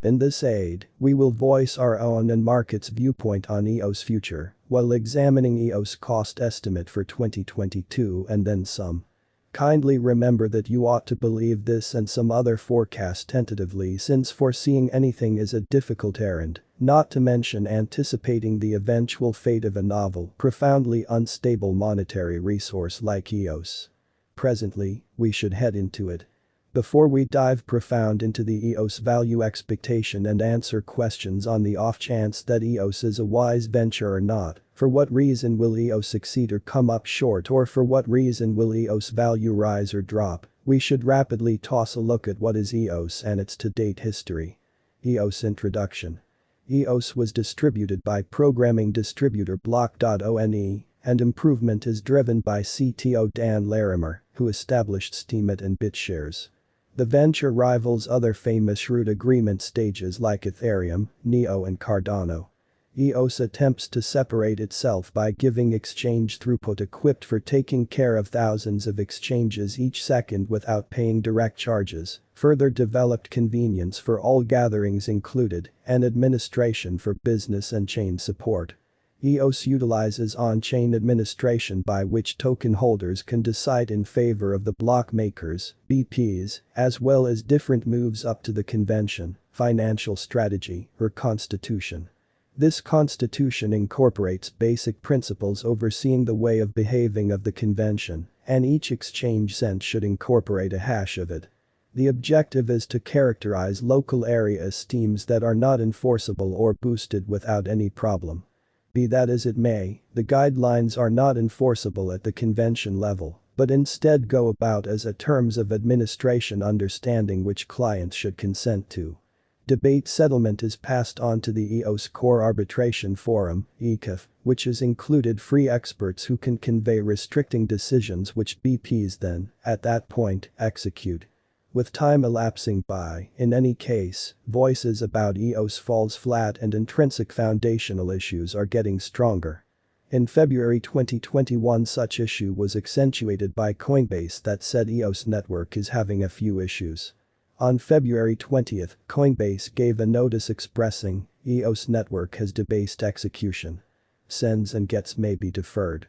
In this aid, we will voice our own and market's viewpoint on EOS future while examining EOS cost estimate for 2022 and then some. Kindly remember that you ought to believe this and some other forecast tentatively, since foreseeing anything is a difficult errand, not to mention anticipating the eventual fate of a novel, profoundly unstable monetary resource like EOS. Presently, we should head into it. Before we dive profound into the EOS value expectation and answer questions on the off chance that EOS is a wise venture or not, for what reason will EOS succeed or come up short, or for what reason will EOS value rise or drop, we should rapidly toss a look at what is EOS and its to-date history. EOS Introduction. EOS was distributed by programming distributor Block.one, and improvement is driven by CTO Dan Larimer, who established Steemit and BitShares. The venture rivals other famous root agreement stages like Ethereum, Neo and Cardano. EOS attempts to separate itself by giving exchange throughput equipped for taking care of thousands of exchanges each second without paying direct charges, further developed convenience for all gatherings included, and administration for business and chain support. EOS utilizes on-chain administration by which token holders can decide in favor of the block makers, BPs, as well as different moves up to the convention, financial strategy, or constitution. This constitution incorporates basic principles overseeing the way of behaving of the convention, and each exchange cent should incorporate a hash of it. The objective is to characterize local area esteems that are not enforceable or boosted without any problem. Be that as it may, the guidelines are not enforceable at the convention level, but instead go about as a terms of administration understanding which clients should consent to. Debate settlement is passed on to the EOS Core Arbitration Forum, ECAF, which has included free experts who can convey restricting decisions which BPs then, at that point, execute. With time elapsing by, in any case, voices about EOS falls flat and intrinsic foundational issues are getting stronger. In February 2021 such issue was accentuated by Coinbase that said EOS network is having a few issues. On February 20, Coinbase gave a notice expressing, EOS network has debased execution. Sends and gets may be deferred.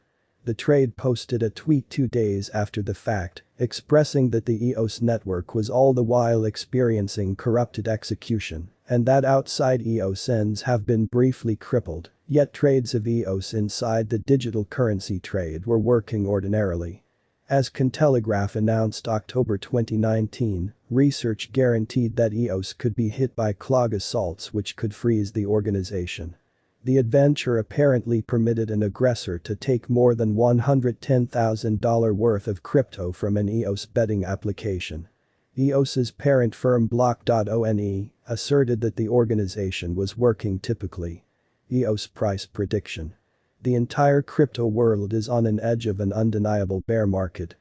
The trade posted a tweet 2 days after the fact, expressing that the EOS network was all the while experiencing corrupted execution, and that outside EOS ends have been briefly crippled, yet trades of EOS inside the digital currency trade were working ordinarily. As Cointelegraph announced October 2019, research guaranteed that EOS could be hit by clog assaults which could freeze the organization. The adventure apparently permitted an aggressor to take more than $110,000 worth of crypto from an EOS betting application. EOS's parent firm Block.one asserted that the organization was working typically. Eos Price Prediction. The entire crypto world is on an edge of an undeniable bear market.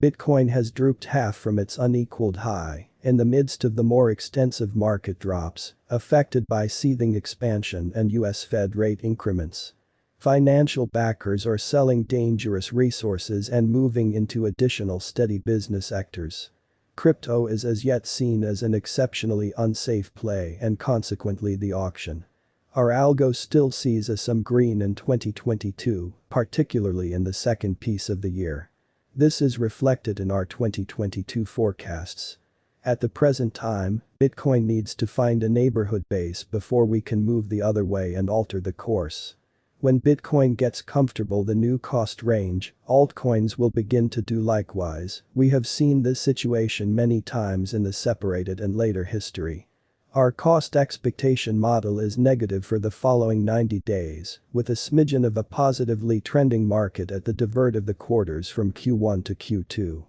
Bitcoin has drooped half from its unequaled high in the midst of the more extensive market drops, affected by seething expansion and US Fed rate increments. Financial backers are selling dangerous resources and moving into additional steady business sectors. Crypto is as yet seen as an exceptionally unsafe play and consequently the auction. Our algo still sees some green in 2022, particularly in the second piece of the year. This is reflected in our 2022 forecasts. At the present time, Bitcoin needs to find a neighborhood base before we can move the other way and alter the course. When Bitcoin gets comfortable the new cost range, altcoins will begin to do likewise. We have seen this situation many times in the separated and later history. Our cost expectation model is negative for the following 90 days, with a smidgen of a positively trending market at the divert of the quarters from Q1 to Q2.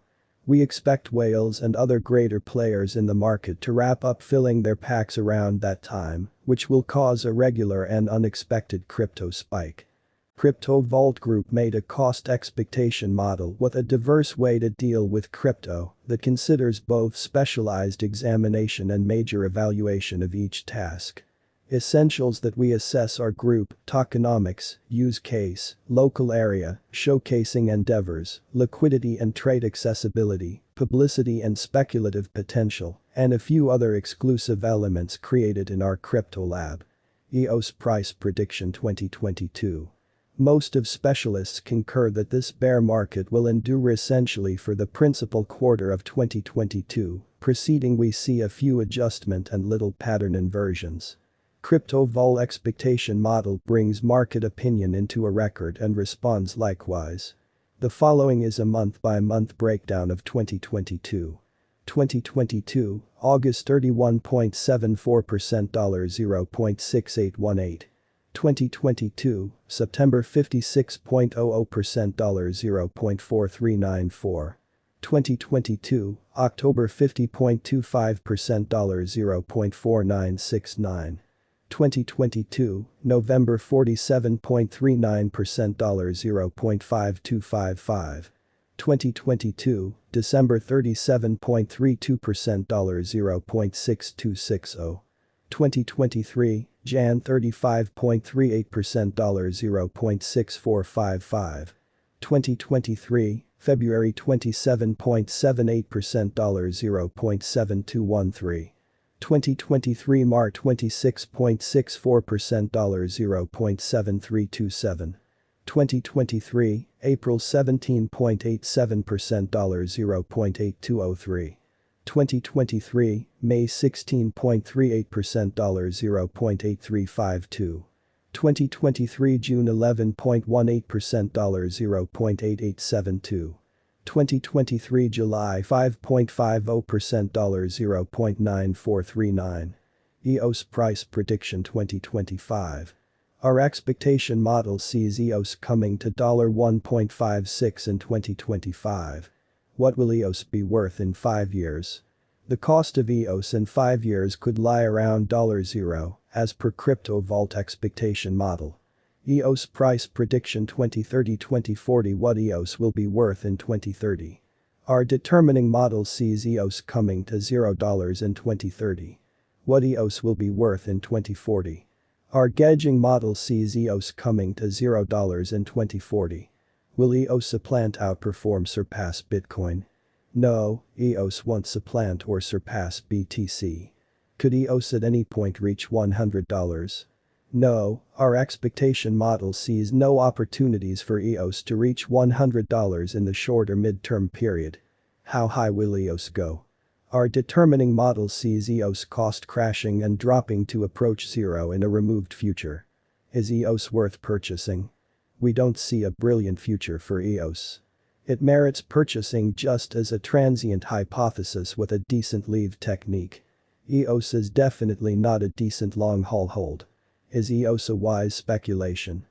We expect whales and other greater players in the market to wrap up filling their packs around that time, which will cause a regular and unexpected crypto spike. Crypto Vault Group made a cost expectation model with a diverse way to deal with crypto that considers both specialized examination and major evaluation of each task. Essentials that we assess are group, tokenomics, use case, local area, showcasing endeavors, liquidity and trade accessibility, publicity and speculative potential, and a few other exclusive elements created in our crypto lab. Eos Price Prediction 2022. Most of specialists concur that this bear market will endure essentially for the principal quarter of 2022, preceding we see a few adjustment and little pattern inversions. Crypto vol expectation model brings market opinion into a record and responds likewise. The following is a month-by-month breakdown of 2022. 2022, August 31.74%, $0.6818. 2022, September 56.00%, $0.4394. 2022, October 50.25%, $0.4969. 2022, November 47.39%, $0.5255. 2022, December 37.32%, $0.6260. 2023, Jan 35.38%, $0.6455. 2023, February 27.78%, $0.7213. 2023 March 26.64%, $0.7327. 2023, April 17.87%, $0.8203. 2023, May 16.38%, $0.8352. 2023 June 11.18%, $0.8872. 2023 July 5.50%, $0.9439. Eos Price Prediction 2025. Our expectation model sees EOS coming to $1.56 in 2025. What will EOS be worth in 5 years? The cost of EOS in 5 years could lie around $0, as per Crypto Vault expectation model. Eos Price Prediction 2030-2040. What EOS will be worth in 2030. Our determining model sees EOS coming to $0 in 2030. What EOS will be worth in 2040. Our gauging model sees EOS coming to $0 in 2040. Will EOS supplant, outperform, surpass Bitcoin? No, EOS won't supplant or surpass BTC. Could EOS at any point reach $100? No, our expectation model sees no opportunities for EOS to reach $100 in the short or mid-term period. How high will EOS go? Our determining model sees EOS cost crashing and dropping to approach zero in a removed future. Is EOS worth purchasing? We don't see a brilliant future for EOS. It merits purchasing just as a transient hypothesis with a decent leave technique. EOS is definitely not a decent long-haul hold. Is EOS a wise speculation?